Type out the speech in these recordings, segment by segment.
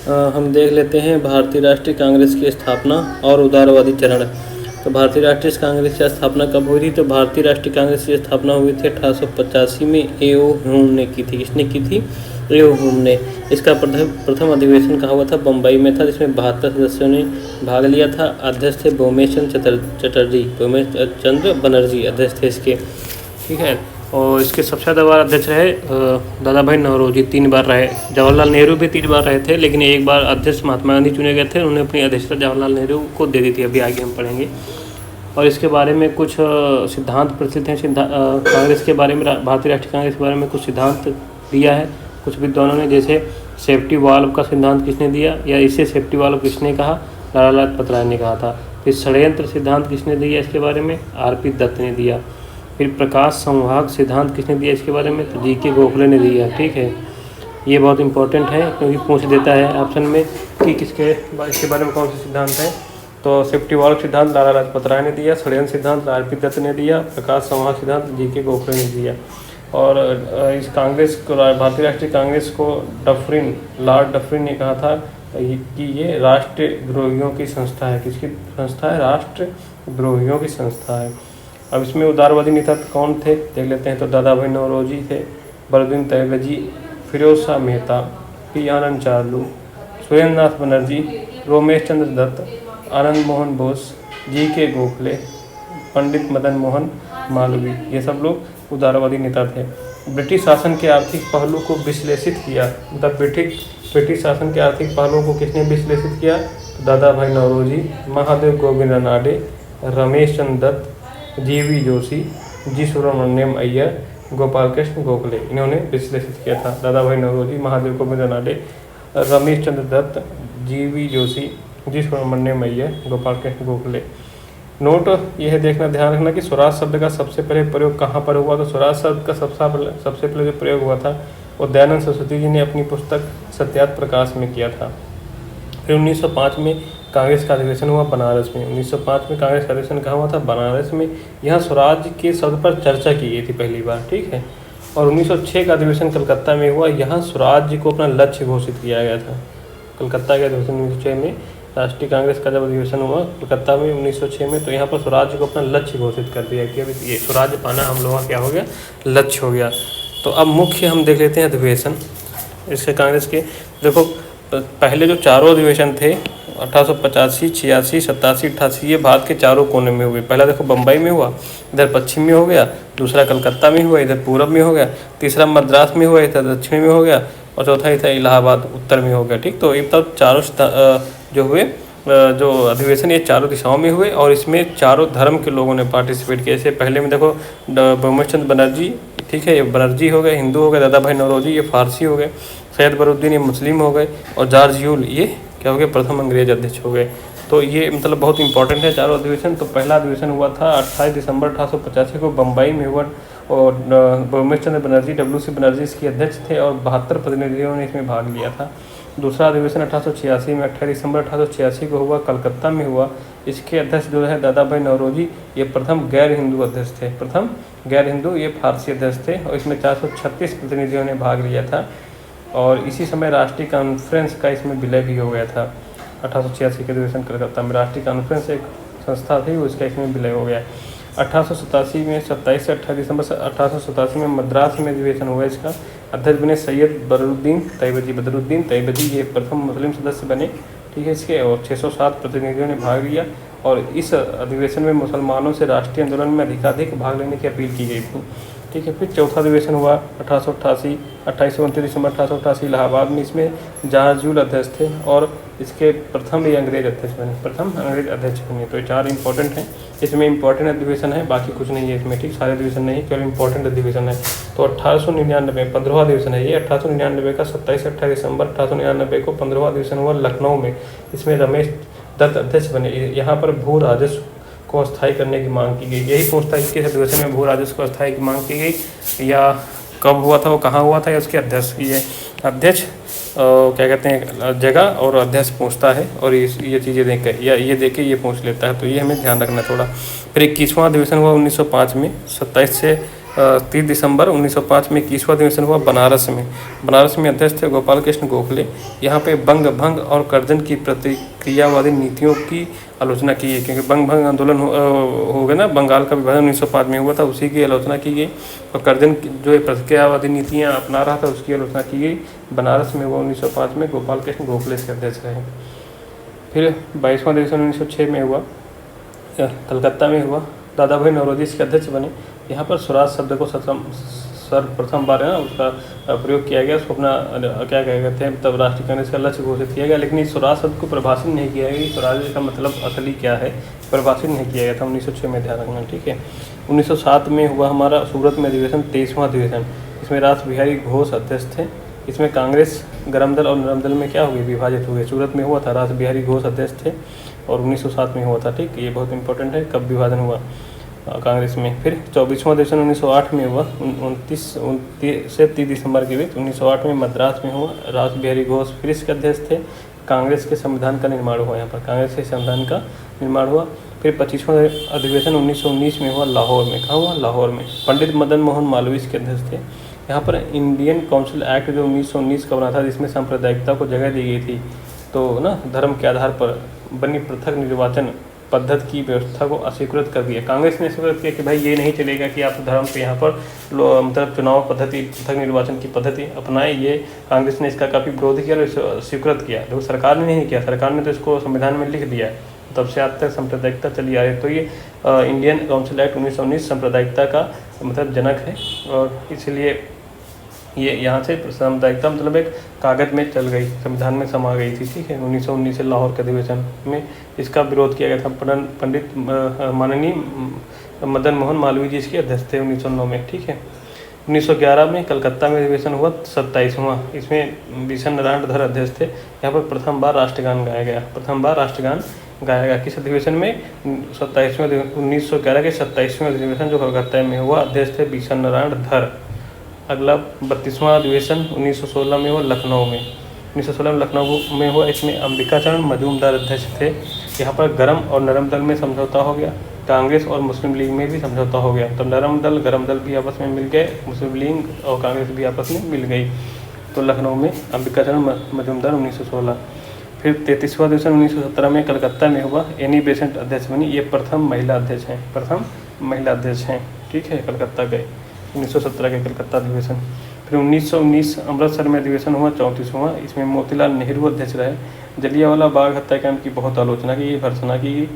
हम देख लेते हैं भारतीय राष्ट्रीय कांग्रेस की स्थापना और उदारवादी चरण। तो भारतीय राष्ट्रीय कांग्रेस की स्थापना कब हुई थी? तो भारतीय राष्ट्रीय कांग्रेस की स्थापना हुई थी 1885 में ए.ओ. ह्यूम ने की थी। किसने की थी? ए.ओ. ह्यूम ने। इसका प्रथम अधिवेशन कहाँ हुआ था? बम्बई में था, जिसमें 72 सदस्यों ने भाग लिया था। अध्यक्ष थे भूमेश चंद्र बनर्जी अध्यक्ष थे इसके, ठीक है। और इसके सबसे ज़्यादा बार अध्यक्ष रहे दादा भाई नौरोजी, 3 बार रहे। जवाहरलाल नेहरू भी 3 बार रहे थे, लेकिन एक बार अध्यक्ष महात्मा गांधी चुने गए थे, उन्होंने अपनी अध्यक्षता जवाहरलाल नेहरू को दे दी थी। अभी आगे हम पढ़ेंगे। और इसके बारे में कुछ सिद्धांत प्रचलित हैं। कांग्रेस के बारे में, भारतीय राष्ट्रीय कांग्रेस के बारे में कुछ सिद्धांत दिया है कुछ विद्वानों ने। जैसे सेफ्टी वाल्व का सिद्धांत किसने दिया, या इसे सेफ्टी वाल्व किसने कहा? लाला लाजपत राय ने कहा था। फिर षड्यंत्र सिद्धांत किसने दिया इसके बारे में? आर.पी. दत्त ने दिया। फिर प्रकाश संवाहक सिद्धांत किसने दिया इसके बारे में? तो जी.के. गोखले ने दिया, ठीक है। ये बहुत इंपॉर्टेंट है, क्योंकि पूछ देता है ऑप्शन में कि इसके बारे में कौन से सिद्धांत हैं। तो सेफ्टी वाल्व सिद्धांत लाला लाजपत राय ने दिया, षड्यंत्र सिद्धांत आर.पी. दत्त ने दिया, प्रकाश संवाहक सिद्धांत जी.के. गोखले ने दिया। और इस कांग्रेस को, भारतीय राष्ट्रीय कांग्रेस को लॉर्ड डफरिन ने कहा था कि ये राष्ट्रद्रोहियों की संस्था है। किसकी संस्था है? राष्ट्रद्रोहियों की संस्था है। अब इसमें उदारवादी नेता कौन थे देख लेते हैं। तो दादा भाई नौरोजी थे, बरुद्दीन तैयबजी, फिरोज शाह मेहता, पी. आनंद चार्लू, सुरेंद्रनाथ बनर्जी, रोमेश चंद्र दत्त, आनंद मोहन बोस, जी.के. गोखले, पंडित मदन मोहन मालवीय, ये सब लोग उदारवादी नेता थे। ब्रिटिश शासन के आर्थिक पहलू को विश्लेषित किया। मतलब ब्रिटिश शासन के आर्थिक पहलुओं को किसने विश्लेषित किया? तो दादा भाई नौरोजी, महादेव गोविंद रानडे, रमेश चंद्र दत्त, जी.वी. जोशी, जी. सुब्रमण्यम अय्यर, गोपाल कृष्ण गोखले, इन्होंने विश्लेषित किया था। दादा भाई नौरोजी, महादेव गोविंद रानडे, रमेश चंद्र दत्त, जी.वी. जोशी, जी. सुब्रमण्यम अय्यर, गोपाल कृष्ण गोखले। नोट यह देखना, ध्यान रखना कि स्वराज शब्द का सबसे पहले प्रयोग कहाँ पर हुआ? तो स्वराज शब्द का सबसे पहले जो प्रयोग हुआ था वो दयानंद सरस्वती जी ने अपनी पुस्तक सत्यार्थ प्रकाश में किया था। फिर 1905 में कांग्रेस का अधिवेशन हुआ बनारस में। 1905 में कांग्रेस का अधिवेशन कहाँ हुआ था? बनारस में। यहाँ स्वराज के शब्द पर चर्चा की गई थी पहली बार, ठीक है। और 1906 का अधिवेशन कलकत्ता में हुआ। यहाँ स्वराज को अपना लक्ष्य घोषित किया गया था। कलकत्ता के अधिवेशन 1906 में राष्ट्रीय कांग्रेस का जब अधिवेशन हुआ कलकत्ता में 1906 में, तो यहाँ पर स्वराज को अपना लक्ष्य घोषित कर दिया कि अभी ये स्वराज पाना हम लोगों का क्या हो गया? लक्ष्य हो गया। तो अब मुख्य हम देख लेते हैं अधिवेशन इसके कांग्रेस के। देखो, पहले जो चारों अधिवेशन थे 1885, 86, 87, 88, ये भारत के चारों कोने में हुए। पहला देखो बम्बई में हुआ, इधर पश्चिम में हो गया। दूसरा कलकत्ता में हुआ, इधर पूरब में हो गया। तीसरा मद्रास में हुआ, इधर दक्षिण में हो गया। और चौथा था इलाहाबाद, उत्तर में हो गया, ठीक। तो ये तब चारों जो हुए जो अधिवेशन, ये चारों दिशाओं में हुए और इसमें चारों धर्म के लोगों ने पार्टिसिपेट किया। जैसे पहले में देखो भूमेश चंद्र बनर्जी, ठीक है, ये बनर्जी हो गए, हिंदू हो गए। दादा भाई नौरोजी, ये फारसी हो गए। सैयद बरुद्दीन, ये मुस्लिम हो गए। और जॉर्ज यूल, ये क्या हो गए? प्रथम अंग्रेज अध्यक्ष हो गए। तो ये मतलब बहुत इंपॉर्टेंट है चारों अधिवेशन। तो पहला अधिवेशन हुआ था 28 दिसंबर 1885 को बम्बई में हुआ। और भूमेश चंद्र बनर्जी, डब्ल्यू.सी. बनर्जी इसके अध्यक्ष थे और 72 प्रतिनिधियों ने इसमें भाग लिया था। दूसरा अधिवेशन 1886 में 28 दिसंबर 1886 को हुआ, कलकत्ता में हुआ। इसके अध्यक्ष जो है दादा भाई नौरोजी, ये प्रथम गैर हिंदू अध्यक्ष थे। प्रथम गैर हिंदू, ये फारसी अध्यक्ष थे और इसमें 436 प्रतिनिधियों ने भाग लिया था। और इसी समय राष्ट्रीय कॉन्फ्रेंस का इसमें विलय भी हो गया था। 1886 के अधिवेशन कलकत्ता में राष्ट्रीय कॉन्फ्रेंस एक संस्था थी, उसका इसमें विलय हो गया। 1887 में 27 से 28 दिसंबर 1887 में मद्रास में अधिवेशन हुआ। इसका अध्यक्ष बने सैयद बदरुद्दीन तैयबजी, ये प्रथम मुस्लिम सदस्य बने, ठीक है इसके। और 607 प्रतिनिधियों ने भाग लिया और इस अधिवेशन में मुसलमानों से राष्ट्रीय आंदोलन में अधिकाधिक भाग लेने की अपील की गई थी, ठीक है। फिर चौथा अधिवेशन हुआ 1888, 28 से 29 दिसंबर 1888 इलाहाबाद में। इसमें जॉर्ज यूल अध्यक्ष थे और इसके प्रथम ये अंग्रेज अध्यक्ष बने। तो ये चार इंपॉर्टेंट हैं। इसमें इंपॉर्टेंट अधिवेशन है, बाकी कुछ नहीं है इसमें, ठीक। सारे अधिवेशन नहीं, केवल इंपॉर्टेंट अधिवेशन है। तो 1899 15वां अधिवेशन है ये। 1899 का 27 से 28 दिसंबर 1899 को 15वां अधिवेशन हुआ लखनऊ में। इसमें रमेश दत्त अध्यक्ष बने। यहाँ पर भू राजस्व को अस्थायी करने की मांग की गई। यही पूछता है कि अधिवेशन में भू राजस्व को अस्थायी की मांग की गई या कब हुआ था, वो कहाँ हुआ था, या उसके अध्यक्ष। ये अध्यक्ष क्या कहते हैं जगह और अध्यक्ष पूछता है और ये चीज़ें देख कर या ये देख के ये पूछ लेता है। तो ये हमें ध्यान रखना थोड़ा। फिर 21वां अधिवेशन हुआ 1905 में 27 से 30 दिसंबर 1905 में 21वां अधिवेशन हुआ बनारस में। बनारस में अध्यक्ष थे गोपाल कृष्ण गोखले। यहाँ पे बंग भंग और कर्जन की प्रतिक्रियावादी नीतियों की आलोचना की गई, क्योंकि बंग भंग आंदोलन हो गया ना, बंगाल का विभाजन 1905 में हुआ था, उसी की आलोचना की गई। और कर्जन जो प्रतिक्रियावादी नीतियाँ अपना रहा था उसकी आलोचना की गई। बनारस में हुआ 1905 में, गोपाल कृष्ण गोखले इसके अध्यक्ष रहे। फिर 22वां अधिवेशन 1906 में हुआ, कलकत्ता में हुआ। दादा भाई नौरोजी इसके अध्यक्ष बने। यहाँ पर स्वराज शब्द को सर्वप्रथम बार है ना उसका प्रयोग किया गया, उसको अपना क्या कहते हैं तब राष्ट्रीय कांग्रेस का लक्ष्य घोषित किया गया, लेकिन इस स्वराज शब्द को परिभाषित नहीं किया गया। स्वराज का मतलब असली क्या है परिभाषित नहीं किया गया था 1906 में, ध्यान रखना, ठीक है। 1907 में हुआ हमारा सूरत में अधिवेशन, 23वां अधिवेशन। इसमें रास बिहारी घोष अध्यक्ष थे। इसमें कांग्रेस गरम दल और नरम दल में क्या हो गई, विभाजित हो गए। सूरत में हुआ था, रास बिहारी घोष अध्यक्ष थे और 1907 में हुआ था, ठीक। ये बहुत इंपॉर्टेंट है कब विभाजन हुआ कांग्रेस में। फिर 24वां अधिवेशन 1908 में हुआ, 29 से 30 दिसंबर के बीच। 1908 में मद्रास में हुआ, रास बिहारी घोष फिर इसके अध्यक्ष थे। कांग्रेस के संविधान का निर्माण हुआ, यहाँ पर कांग्रेस के संविधान का निर्माण हुआ। फिर 25वां अधिवेशन 1919 में हुआ लाहौर में। कहाँ हुआ, लाहौर में। पंडित मदन मोहन मालवीय के अध्यक्ष थे। यहाँ पर इंडियन काउंसिल एक्ट जो 1919 का बना था, जिसमें सांप्रदायिकता को जगह दी गई थी, तो ना धर्म के आधार पर बनी पृथक निर्वाचन पद्धति की व्यवस्था को अस्वीकृत कर दिया। कांग्रेस ने अस्वीकृत किया कि भाई ये नहीं चलेगा कि आप धर्म पे यहाँ पर मतलब चुनाव पद्धति पृथक निर्वाचन की पद्धति अपनाएं। ये कांग्रेस ने इसका काफ़ी विरोध किया और स्वीकृत किया, लेकिन सरकार ने नहीं किया। सरकार ने तो इसको संविधान में लिख दिया है, तब से आज तक सांप्रदायिकता चली आ रही है। तो ये इंडियन काउंसिल एक्ट 1919 सांप्रदायिकता का मतलब जनक है, और इसलिए ये यहाँ से सांप्रदायिकता मतलब एक कागज में चल गई, संविधान में समा गई थी, ठीक है। 1919 से लाहौर के अधिवेशन में इसका विरोध किया गया था। पंडित माननीय मदन मोहन मालवीय जी इसके अध्यक्ष थे 1909 में, ठीक है। 1911 में कलकत्ता में अधिवेशन हुआ 27वां। इसमें बिशन नारायण धर अध्यक्ष थे। यहाँ पर प्रथम बार राष्ट्रगान गाया गया, प्रथम बार राष्ट्रगान गाया गया। किस अधिवेशन में, 1911 के 27वें अधिवेशन जो कलकत्ता में हुआ, अध्यक्ष थे बिशन नारायण धर। अगला 32वां अधिवेशन 1916 में हुआ लखनऊ में। 1916 में लखनऊ में हुआ, इसमें अंबिकाचरण मजूमदार अध्यक्ष थे। यहाँ पर गरम और नरम दल में समझौता हो गया, कांग्रेस और मुस्लिम लीग में भी समझौता हो गया। तो नरम दल गरम दल भी आपस में मिल गए, मुस्लिम लीग और कांग्रेस भी आपस में मिल गई। तो लखनऊ में अंबिकाचरण मजूमदार 1916। फिर 33वां अधिवेशन 1917 में कलकत्ता में हुआ, एनी बेसेंट अध्यक्ष बनी। ये प्रथम महिला अध्यक्ष हैं, प्रथम महिला अध्यक्ष हैं, ठीक है। कलकत्ता गए 1917 के कलकत्ता अधिवेशन। फिर 1919 अमृतसर में अधिवेशन हुआ 34वां। इसमें मोतीलाल नेहरू अध्यक्ष रहे। जलियांवाला बाग हत्याकांड की बहुत आलोचना की, भर्त्सना की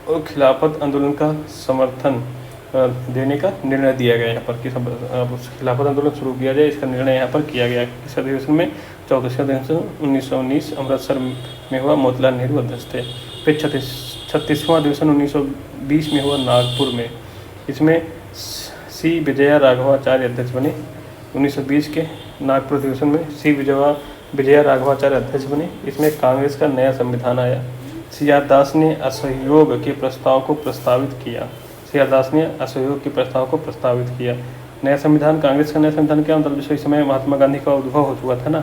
और खिलाफत आंदोलन का समर्थन देने का निर्णय दिया गया यहाँ पर कि खिलाफत आंदोलन शुरू किया जाए, इसका निर्णय यहाँ पर किया गया। इस अधिवेशन में 34वां अधिवेशन 1919 अमृतसर में हुआ, मोतीलाल नेहरू अध्यक्ष थे। फिर 36वां अधिवेशन 1920 में हुआ नागपुर में। इसमें सी विजया राघवाचार्य अध्यक्ष बने। 1920 के नागपुर अधिवेशन में सी विजया राघवाचार्य अध्यक्ष बने। इसमें कांग्रेस का नया संविधान आया। सी.आर. दास ने असहयोग के प्रस्ताव को प्रस्तावित किया। सी.आर. दास ने असहयोग के प्रस्ताव को प्रस्तावित किया। नया संविधान, कांग्रेस का नया संविधान क्या मतलब, जैसे इस समय महात्मा गांधी का उद्भव हो चुका था ना,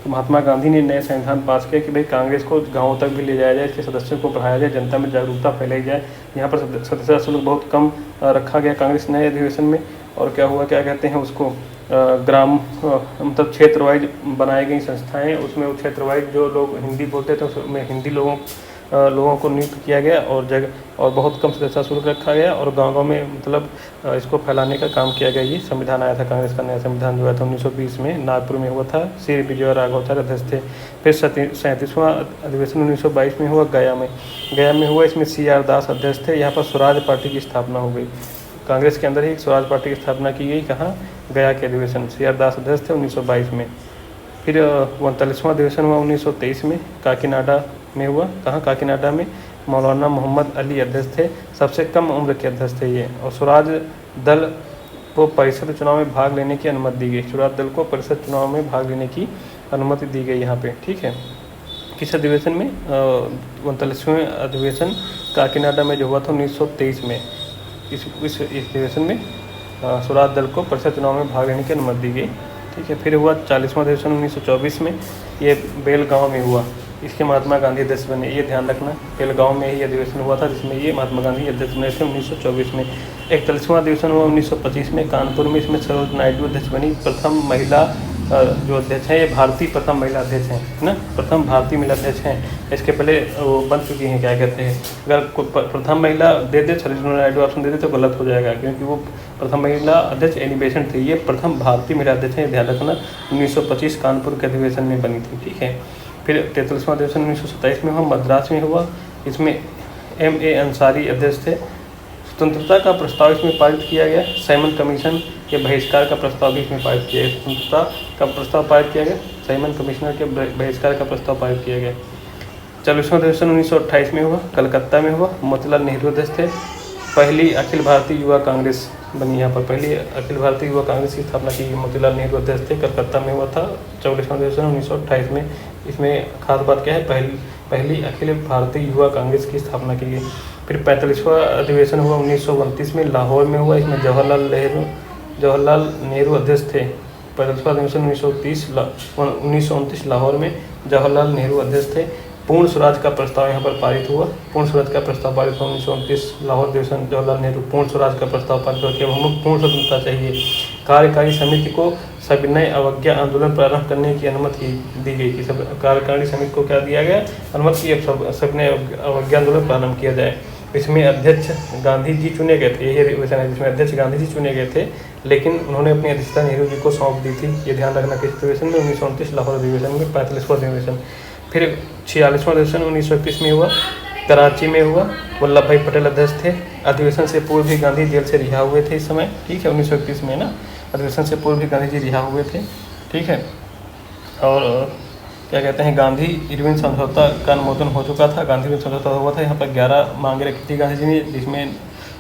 तो महात्मा गांधी ने नया संविधान पास किया कि भाई कांग्रेस को गाँव तक भी ले जाया जाए, इसके सदस्यों को बढ़ाया जाए, जनता में जागरूकता फैलाई जाए। यहाँ पर सदस्य शुल्क बहुत कम रखा गया कांग्रेस नए अधिवेशन में। और क्या हुआ, क्या कहते हैं उसको, ग्राम मतलब क्षेत्र वाइज बनाई गई संस्थाएं, उसमें वो क्षेत्र वाइज जो लोग हिंदी बोलते थे उसमें हिंदी लोगों को नियुक्त किया गया और बहुत कम सदस्य शुल्क रखा गया और गाँव में मतलब इसको फैलाने का काम किया गया। ये संविधान आया था, कांग्रेस का नया संविधान जो आया था 1920 में, नागपुर में हुआ था। श्री विजय राघवाचार्य अध्यक्ष थे। फिर 37वां अधिवेशन 1922 में हुआ गया में हुआ। इसमें सी.आर. दास अध्यक्ष थे। यहाँ पर स्वराज पार्टी की स्थापना हो गई, कांग्रेस के अंदर ही स्वराज पार्टी की स्थापना की गई। कहाँ, गया के अधिवेशन। सी.आर. दास अध्यक्ष थे 1922 में। फिर 39वां अधिवेशन हुआ 1923 में, काकीनाडा में हुआ। कहाँ, काकीनाडा में। मौलाना मोहम्मद अली अध्यक्ष थे, सबसे कम उम्र के अध्यक्ष थे ये। और स्वराज दल को परिषद चुनाव में भाग लेने की अनुमति दी गई। स्वराज दल को परिषद चुनाव में भाग लेने की अनुमति दी गई यहाँ पे, ठीक है। किस अधिवेशन में, 39वें अधिवेशन काकीनाडा में जो हुआ था 1923 में। इस अधिवेशन में स्वराज दल को परिषद चुनाव में भाग लेने की अनुमति दी गई, ठीक है। फिर हुआ 40वां अधिवेशन 1924 में, ये बेलगांव में हुआ, इसके महात्मा गांधी अध्यक्ष बने, ये ध्यान रखना। बेलगांव में ही अधिवेशन हुआ था जिसमें ये महात्मा गांधी अध्यक्ष बने थे 1924 में। 41वां अधिवेशन हुआ 1925 में कानपुर में, इसमें सरोज नायडू अध्यक्ष बनी, प्रथम महिला जो अध्यक्ष हैं, ये भारतीय प्रथम महिला अध्यक्ष हैं ना, प्रथम भारतीय महिला अध्यक्ष हैं। इसके पहले वो बन चुकी हैं, क्या कहते हैं, अगर प्रथम महिला दे दे सरोज नायडू ऑप्शन दे दे तो गलत हो जाएगा, क्योंकि वो प्रथम महिला अध्यक्ष एनी बेसेंट थी, ये प्रथम भारतीय महिला अध्यक्ष हैं, ध्यान रखना। 1925 कानपुर के अधिवेशन में बनी थी, ठीक है। फिर 43वां अधिवेशन 1927 में हुआ, मद्रास में हुआ, इसमें M.A. अंसारी अध्यक्ष थे। स्वतंत्रता का प्रस्ताव इसमें पारित किया गया, साइमन कमीशन के बहिष्कार का प्रस्ताव भी इसमें पारित किया गया, स्वतंत्रता का प्रस्ताव पारित किया गया, साइमन कमीशनर के बहिष्कार का प्रस्ताव पारित किया गया। 40वां अधिवेशन 1928 में हुआ, कलकत्ता में हुआ, मोतीलाल नेहरू अध्यक्ष थे। पहली अखिल भारतीय युवा कांग्रेस बनी, यहाँ पर पहली अखिल भारतीय युवा कांग्रेस की स्थापना की, मोतीलाल नेहरू अध्यक्ष थे, कलकत्ता में हुआ था 44वां अधिवेशन 1928 में। इसमें खास बात क्या है, पहली अखिल भारतीय युवा कांग्रेस की स्थापना की गई। फिर 45वां अधिवेशन हुआ 1929 में, लाहौर में हुआ, इसमें जवाहरलाल नेहरू अध्यक्ष थे। 45वां अधिवेशन 1929 लाहौर में जवाहरलाल नेहरू अध्यक्ष थे। पूर्ण स्वराज का प्रस्ताव यहाँ पर पारित हुआ, पूर्ण स्वराज का प्रस्ताव पारित हुआ 1929 लाहौर अधिवेशन, जवाहरलाल नेहरू पूर्ण स्वराज का प्रस्ताव पारित हुआ कि अब हमें पूर्ण स्वतंत्रता चाहिए। कार्यकारी समिति को सविनय अवज्ञा आंदोलन प्रारंभ करने की अनुमति दी गई थी, सब कार्यकारिणी समिति को क्या दिया गया, अनुमति की अब सविनय अवज्ञा आंदोलन प्रारंभ किया जाए। इसमें अध्यक्ष गांधी जी चुने गए थे, यही अधिवेशन है जिसमें अध्यक्ष गांधी जी चुने गए थे, लेकिन उन्होंने अपनी अध्यक्षता नेहरू जी को सौंप दी थी, ये ध्यान रखना। किस अधिवेशन में, 1929 लाहौर अधिवेशन में। 45वां अधिवेशन, फिर 46वां अधिवेशन 1931 में हुआ, कराची में हुआ, वल्लभ भाई पटेल अध्यक्ष थे। अधिवेशन से पूर्व भी गांधी जेल से रिहा हुए थे इस समय, ठीक है, 1931 में ना, अधिवेशन से पूर्व भी गांधी जी रिहा हुए थे, ठीक है। और क्या कहते हैं, गांधी इरविन समझौता का अनुमोदन हो चुका था, गांधी इरविन समझौता हुआ था, यहाँ पर 11 मांगे रखी थी गांधी जी ने, जिसमें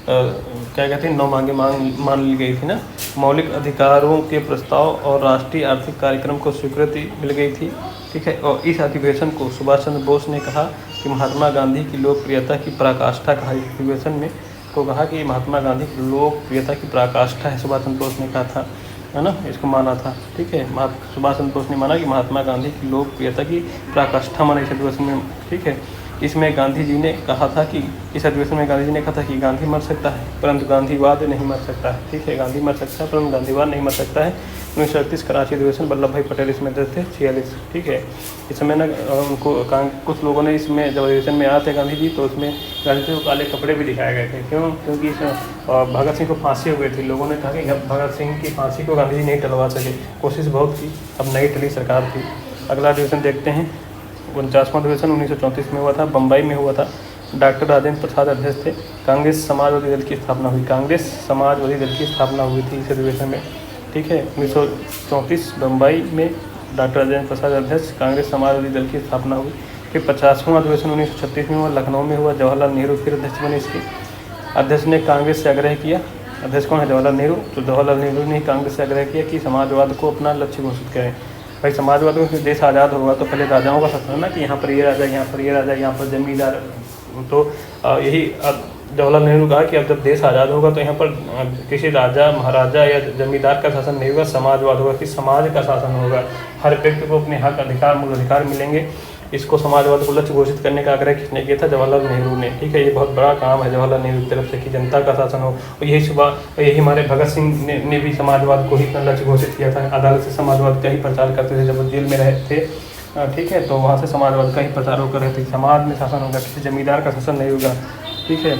क्या कहते हैं 9 मांगे मान ली गई थी ना। मौलिक अधिकारों के प्रस्ताव और राष्ट्रीय आर्थिक कार्यक्रम को स्वीकृति मिल गई थी, ठीक है। और इस अधिवेशन को सुभाष चंद्र बोस ने कहा कि महात्मा गांधी की लोकप्रियता की पराकाष्ठा कहा, इस अधिवेशन में को कहा कि महात्मा गांधी की लोकप्रियता की पराकाष्ठा है, सुभाष चंद्र बोस ने कहा था, है ना, इसको माना था, ठीक है। सुभाष चंद्र बोस ने माना कि महात्मा गांधी की लोकप्रियता की पराकाष्ठा माना इस अधिवेशन में, ठीक है। इसमें गांधी जी ने कहा था कि इस अधिवेशन में गांधी जी ने कहा था कि गांधी मर सकता है परंतु गांधीवाद नहीं मर सकता है, ठीक है, गांधी मर सकता है परंतु गांधीवाद नहीं मर सकता है। 1938 कराची अधिवेशन, वल्लभ भाई पटेल इसमें अध्यक्ष थे, 46, ठीक है। इस समय ना उनको कुछ लोगों ने इसमें जब अधिवेशन में आए थे गांधी जी, तो उसमें गांधी जी को काले कपड़े भी दिखाए गए थे, क्यों, क्योंकि इसमें भगत सिंह को फांसी हो गई थी। लोगों ने कहा कि भगत सिंह की फांसी को गांधी जी नहीं टलवा सके, कोशिश बहुत की, अब नहीं टली सरकार थी। अगला अधिवेशन देखते हैं, 49वां अधिवेशन 1934 में हुआ था, बम्बई में हुआ था, डॉक्टर राजेंद्र प्रसाद अध्यक्ष थे। कांग्रेस समाजवादी दल की स्थापना हुई, कांग्रेस समाजवादी दल की स्थापना हुई थी इस अधिवेशन में, ठीक है। 1934 बम्बई में डॉक्टर राजेंद्र प्रसाद अध्यक्ष, कांग्रेस समाजवादी दल की स्थापना हुई। फिर 50वां अधिवेशन 1936 में हुआ, लखनऊ में हुआ, जवाहरलाल नेहरू फिर अध्यक्ष बने इसके। अध्यक्ष ने कांग्रेस से आग्रह किया, अध्यक्ष कौन है, जवाहरलाल नेहरू, तो जवाहरलाल नेहरू ने कांग्रेस से आग्रह किया कि समाजवाद को अपना लक्ष्य घोषित करें। भाई समाजवाद में देश आज़ाद होगा तो पहले राजाओं का शासन है ना, कि यहाँ पर ये राजा, यहाँ पर ये राजा, यहाँ पर जमींदार, तो यही जवाहरलाल नेहरू कहा कि अब जब देश आज़ाद होगा तो यहाँ पर किसी राजा महाराजा या जमींदार का शासन नहीं होगा, समाजवाद होगा, कि समाज का शासन होगा, हर व्यक्ति को अपने हक अधिकार मूल अधिकार मिलेंगे। इसको समाजवाद को लक्ष्य घोषित करने का आग्रह किसने किया था, जवाहरलाल नेहरू ने, ठीक है। ये बहुत बड़ा काम है जवाहरलाल नेहरू की तरफ से कि जनता का शासन हो। और यही हमारे भगत सिंह ने भी समाजवाद को ही अपना लक्ष्य घोषित किया था, अदालत से समाजवाद का ही प्रचार करते थे जब वो जेल में रहे थे, ठीक है, तो वहाँ से समाजवाद का ही प्रचार होकर रहे थे, समाज में शासन होगा, किसी जमींदार का शासन नहीं होगा, ठीक है।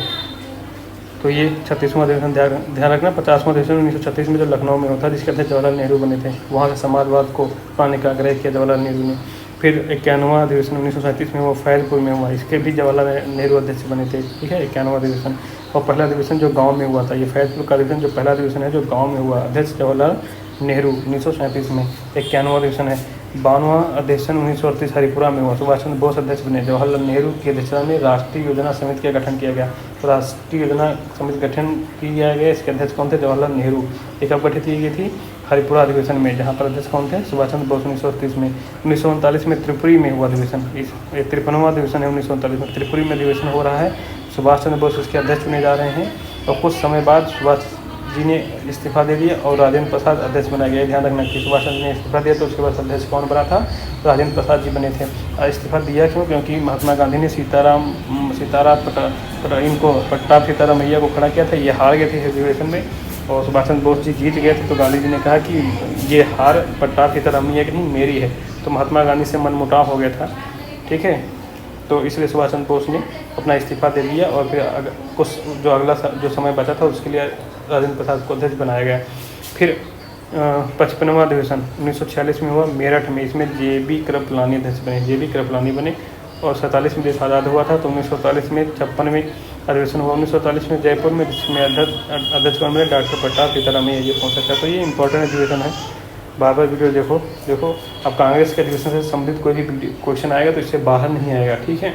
तो ये 36वां अधिवेशन ध्यान रखना। 50वां अधिवेशन 1936 में जो लखनऊ में होता है, जिसके अध्यक्ष जवाहरलाल नेहरू बने थे, वहाँ से समाजवाद को पाने का आग्रह किया जवाहरलाल नेहरू ने। फिर 51वां अधिवेशन 1937 में वो फैजपुर में हुआ, इसके भी जवाहरलाल नेहरू अध्यक्ष बने थे, ठीक है, 51वां अधिवेशन। और पहला अधिवेशन जो गांव में हुआ था, ये फैजपुर का अधिवेशन जो पहला अधिवेशन है जो गांव में हुआ, अध्यक्ष जवाहरलाल नेहरू 1937 में। 51वां अधिवेशन है। 52वां अधिवेशन 1938 हरिपुरा में हुआ, सुभाष चंद्र बोस अध्यक्ष बने, जवाहरलाल नेहरू की अध्यक्षता में राष्ट्रीय योजना समिति का गठन किया गया। तो राष्ट्रीय योजना समिति गठन किया गया, इसके अध्यक्ष कौन थे, जवाहरलाल नेहरू। ये कब गठित की गई थी, हरिपुरा अधिवेशन में, जहाँ पर अध्यक्ष कौन थे, सुभाष चंद्र बोस 1938 में। 1939 में त्रिपुरी में हुआ अधिवेशन, इस 53वां अधिवेशन है 1939 में, त्रिपुरी में अधिवेशन हो रहा है, सुभाष चंद्र बोस इसके अध्यक्ष चुने जा रहे हैं। और कुछ समय बाद सुभाष जी ने इस्तीफा दे दिया और राजेंद्र प्रसाद अध्यक्ष बनाया गया। ध्यान रखना कि सुभाष चंद्र ने इस्तीफा दिया तो उसके बाद अध्यक्ष कौन बना था? राजेंद्र प्रसाद जी बने थे। इस्तीफा दिया क्यों? क्योंकि महात्मा गांधी ने इनको पट्टाभ सीतारामैया को खड़ा किया था, ये हार गए थे अधिवेशन में और सुभाष चंद्र बोस जी जीत गए थे। तो गांधी जी ने कहा कि ये हार पट्टाभ सीतारामैया की नहीं, मेरी है। तो महात्मा गांधी से मनमुटाव हो गया था, ठीक है। तो इसलिए सुभाष चंद्र बोस ने अपना इस्तीफा दे दिया और फिर कुछ जो अगला जो समय बचा था उसके लिए राजेंद्र प्रसाद को अध्यक्ष बनाया गया। फिर 55वां अधिवेशन 1946 में हुआ मेरठ में, इसमें JB कृपलानी अध्यक्ष बने, JB कृपलानी बने। और 47 में देश आज़ाद हुआ था तो 1947 में 56वें अधिवेशन हुआ 1947 में जयपुर में, जिसमें अध्यक्ष बने डॉक्टर पट्टाभ सीतारामैया ये पहुँचा था। तो ये इंपॉर्टेंट अधिवेशन है, बार बार वीडियो देखो। अब कांग्रेस के अधिवेशन से संबंधित कोई भी क्वेश्चन आएगा तो इससे बाहर नहीं आएगा, ठीक है।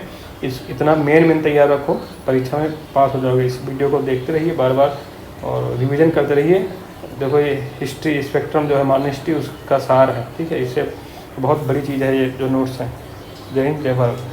इतना मेन तैयार रखो, परीक्षा में पास हो जाओगे। इस वीडियो को देखते रहिए बार बार और रिवीजन करते रहिए। देखो ये हिस्ट्री स्पेक्ट्रम जो है हमारा हिस्ट्री उसका सार है, ठीक है। इससे बहुत बड़ी चीज़ है ये जो नोट्स हैं। जय हिंद, जय भारत।